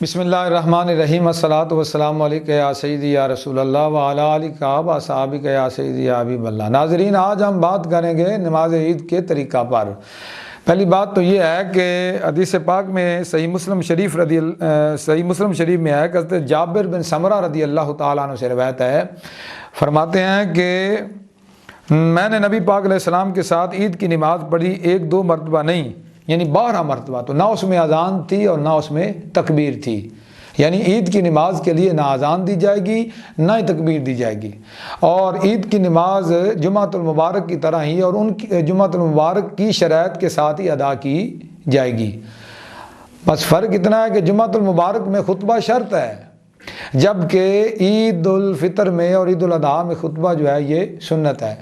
بسم اللہ الرحمن الرحیم الصلاۃ والسلام علیک یا سیدی یا رسول اللہ وعلی آلک و اصحابک یا سیدی یا حبیب اللہ۔ ناظرین، آج ہم بات کریں گے نماز عید کے طریقہ پر۔ پہلی بات تو یہ ہے کہ حدیث پاک میں صحیح مسلم شریف میں ہے کہ حضرت جابر بن سمرہ رضی اللہ تعالیٰ عنہ سے روایت ہے، فرماتے ہیں کہ میں نے نبی پاک علیہ السلام کے ساتھ عید کی نماز پڑھی، ایک دو مرتبہ نہیں، یعنی 12 مرتبہ، تو نہ اس میں اذان تھی اور نہ اس میں تکبیر تھی۔ یعنی عید کی نماز کے لیے نہ اذان دی جائے گی نہ ہی تکبیر دی جائے گی، اور عید کی نماز جمعۃ المبارک کی طرح ہی اور ان کی جمعۃ المبارک کی شرائط کے ساتھ ہی ادا کی جائے گی۔ بس فرق اتنا ہے کہ جمعۃ المبارک میں خطبہ شرط ہے، جبکہ عید الفطر میں اور عید الاضحیٰ میں خطبہ جو ہے یہ سنت ہے،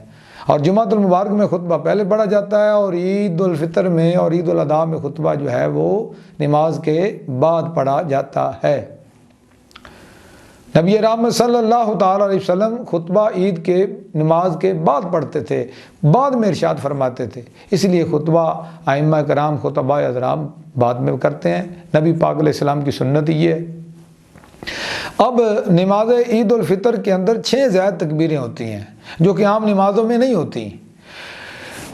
اور جمعۃ المبارک میں خطبہ پہلے پڑھا جاتا ہے اور عید الفطر میں اور عید الاضحیٰ میں خطبہ جو ہے وہ نماز کے بعد پڑھا جاتا ہے۔ نبی رحمت صلی اللہ تعالیٰ علیہ وسلم خطبہ عید کے نماز کے بعد پڑھتے تھے، بعد میں ارشاد فرماتے تھے، اس لیے خطبہ ائمہ کرام خطباء حضرام بعد میں کرتے ہیں۔ نبی پاک علیہ السلام کی سنت یہ ہے۔ اب نماز عید الفطر کے اندر 6 زائد تکبیریں ہوتی ہیں جو کہ عام نمازوں میں نہیں ہوتی،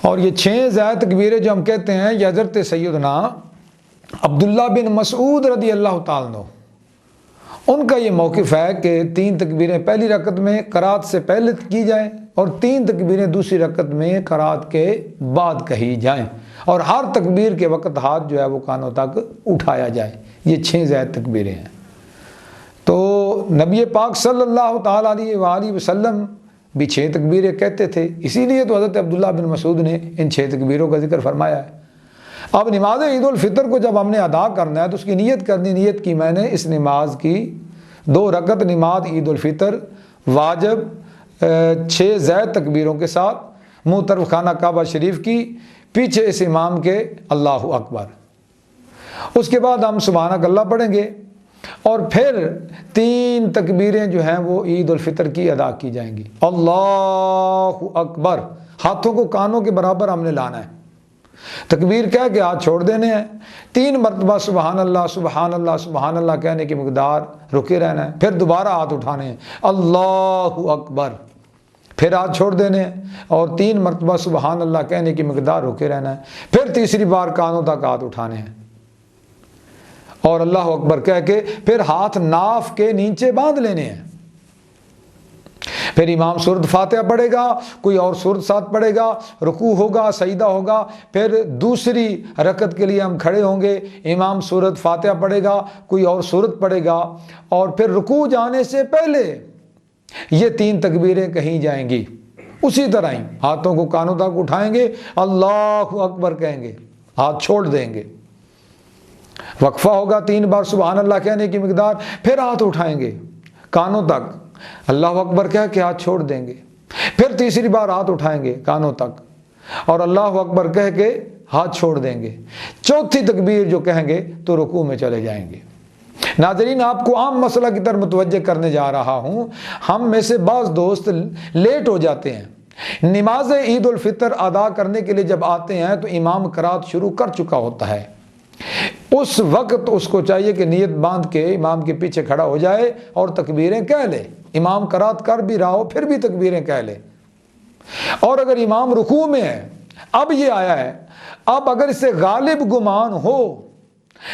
اور یہ 6 زائد تکبیریں جو ہم کہتے ہیں یہ حضرت سیدنا عبداللہ بن مسعود رضی اللہ تعالیٰ عنہ ان کا یہ موقف ہے کہ 3 تکبیریں پہلی رکعت میں قرات سے پہلے کی جائیں اور 3 تکبیریں دوسری رکعت میں قرات کے بعد کہی جائیں، اور ہر تکبیر کے وقت ہاتھ جو ہے وہ کانوں تک اٹھایا جائے۔ یہ 6 زائد تکبیریں ہیں۔ تو نبی پاک صلی اللہ تعالیٰ علیہ وآلہ وسلم بھی 6 تکبیریں کہتے تھے، اسی لیے تو حضرت عبداللہ بن مسعود نے ان 6 تکبیروں کا ذکر فرمایا ہے۔ اب نماز عید الفطر کو جب ہم نے ادا کرنا ہے تو اس کی نیت کرنی، نیت کی میں نے اس نماز کی 2 رکعت نماز عید الفطر واجب 6 زائد تکبیروں کے ساتھ منہ طرف خانہ کعبہ شریف کی، پیچھے اس امام کے اللہ اکبر، اس کے بعد ہم سبحانک اللہ پڑھیں گے، اور پھر 3 تکبیریں جو ہیں وہ عید الفطر کی ادا کی جائیں گی۔ اللہ اکبر، ہاتھوں کو کانوں کے برابر ہم نے لانا ہے، تکبیر کہہ کے ہاتھ چھوڑ دینے ہیں، 3 مرتبہ سبحان اللہ سبحان اللہ سبحان اللہ کہنے کی مقدار رکے رہنا ہے، پھر دوبارہ ہاتھ اٹھانے ہیں، اللہ اکبر، پھر ہاتھ چھوڑ دینے ہیں اور 3 مرتبہ سبحان اللہ کہنے کی مقدار رکے رہنا ہے، پھر تیسری بار کانوں تک ہاتھ اٹھانے ہیں اور اللہ اکبر کہہ کے پھر ہاتھ ناف کے نیچے باندھ لینے ہیں۔ پھر امام سورۃ فاتحہ پڑھے گا، کوئی اور سورت ساتھ پڑھے گا، رکوع ہوگا، سجدہ ہوگا، پھر دوسری رکعت کے لیے ہم کھڑے ہوں گے، امام سورۃ فاتحہ پڑھے گا، کوئی اور سورت پڑھے گا، اور پھر رکوع جانے سے پہلے یہ 3 تکبیریں کہیں جائیں گی، اسی طرح ہی ہاتھوں کو کانوں تک اٹھائیں گے، اللہ اکبر کہیں گے، ہاتھ چھوڑ دیں گے، وقفہ ہوگا 3 بار سبحان اللہ کہنے کی مقدار، پھر ہاتھ اٹھائیں گے کانوں تک، اللہ اکبر کہہ کے ہاتھ چھوڑ دیں گے، پھر تیسری بار ہاتھ اٹھائیں گے کانوں تک اور اللہ اکبر کہہ کے ہاتھ چھوڑ دیں گے، چوتھی تکبیر جو کہیں گے تو رکوع میں چلے جائیں گے۔ ناظرین، آپ کو عام مسئلہ کی طرف متوجہ کرنے جا رہا ہوں۔ ہم میں سے بعض دوست لیٹ ہو جاتے ہیں، نماز عید الفطر ادا کرنے کے لیے جب آتے ہیں تو امام قرات شروع کر چکا ہوتا ہے، اس وقت اس کو چاہیے کہ نیت باندھ کے امام کے پیچھے کھڑا ہو جائے اور تکبیریں کہہ لے، امام قرات کر بھی رہا ہو پھر بھی تکبیریں کہہ لے، اور اگر امام رکوع میں ہے، اب یہ آیا ہے، اب اگر اسے غالب گمان ہو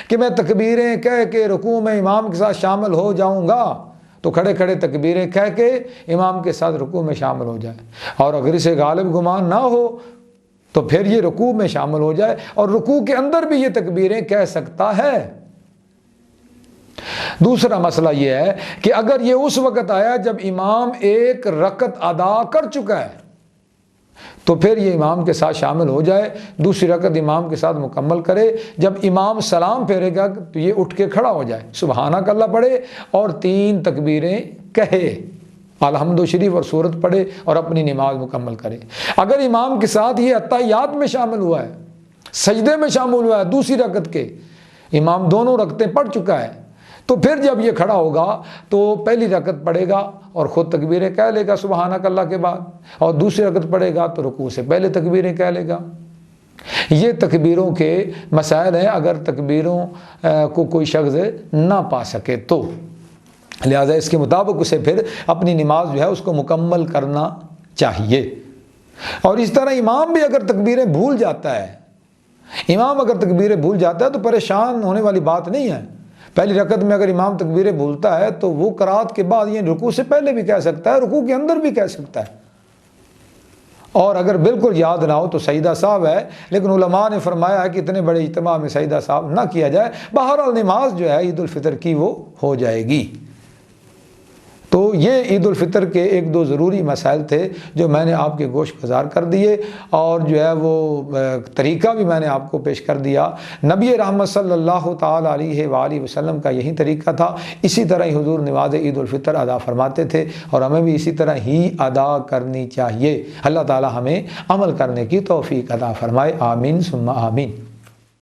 کہ میں تکبیریں کہہ کے رکوع میں امام کے ساتھ شامل ہو جاؤں گا تو کھڑے کھڑے تکبیریں کہہ کے امام کے ساتھ رکوع میں شامل ہو جائے، اور اگر اسے غالب گمان نہ ہو تو پھر یہ رکوع میں شامل ہو جائے اور رکوع کے اندر بھی یہ تکبیریں کہہ سکتا ہے۔ دوسرا مسئلہ یہ ہے کہ اگر یہ اس وقت آیا جب امام 1 رکعت ادا کر چکا ہے تو پھر یہ امام کے ساتھ شامل ہو جائے، دوسری رکعت امام کے ساتھ مکمل کرے، جب امام سلام پھیرے گا تو یہ اٹھ کے کھڑا ہو جائے، سبحانک اللہ پڑھے اور 3 تکبیریں کہے، الحمد شریف اور سورت پڑھے اور اپنی نماز مکمل کرے۔ اگر امام کے ساتھ یہ اتحیات میں شامل ہوا ہے، سجدے میں شامل ہوا ہے، دوسری رکعت کے امام دونوں رکعتیں پڑھ چکا ہے، تو پھر جب یہ کھڑا ہوگا تو پہلی رکعت پڑھے گا اور خود تکبیریں کہہ لے گا سبحانک اللہ کے بعد، اور دوسری رکعت پڑھے گا تو رکوع سے پہلے تکبیریں کہہ لے گا۔ یہ تکبیروں کے مسائل ہیں اگر تکبیروں کو کوئی شخص نہ پا سکے تو، لہذا اس کے مطابق اسے پھر اپنی نماز جو ہے اس کو مکمل کرنا چاہیے۔ اور اس طرح امام بھی اگر تکبیریں بھول جاتا ہے، امام اگر تکبیریں بھول جاتا ہے تو پریشان ہونے والی بات نہیں ہے۔ پہلی رکعت میں اگر امام تکبیریں بھولتا ہے تو وہ قرات کے بعد یہ رکوع سے پہلے بھی کہہ سکتا ہے، رکوع کے اندر بھی کہہ سکتا ہے، اور اگر بالکل یاد نہ ہو تو سجدہ سہو ہے، لیکن علماء نے فرمایا ہے کہ اتنے بڑے اجتماع میں سجدہ سہو نہ کیا جائے، بہرحال نماز جو ہے عید الفطر کی وہ ہو جائے گی۔ تو یہ عید الفطر کے ایک دو ضروری مسائل تھے جو میں نے آپ کے گوش گزار کر دیے، اور جو ہے وہ طریقہ بھی میں نے آپ کو پیش کر دیا۔ نبی رحمت صلی اللہ تعالیٰ علیہ وآلہ وسلم کا یہی طریقہ تھا، اسی طرح ہی حضور نماز عید الفطر ادا فرماتے تھے، اور ہمیں بھی اسی طرح ہی ادا کرنی چاہیے۔ اللہ تعالیٰ ہمیں عمل کرنے کی توفیق عطا فرمائے، آمین ثم آمین۔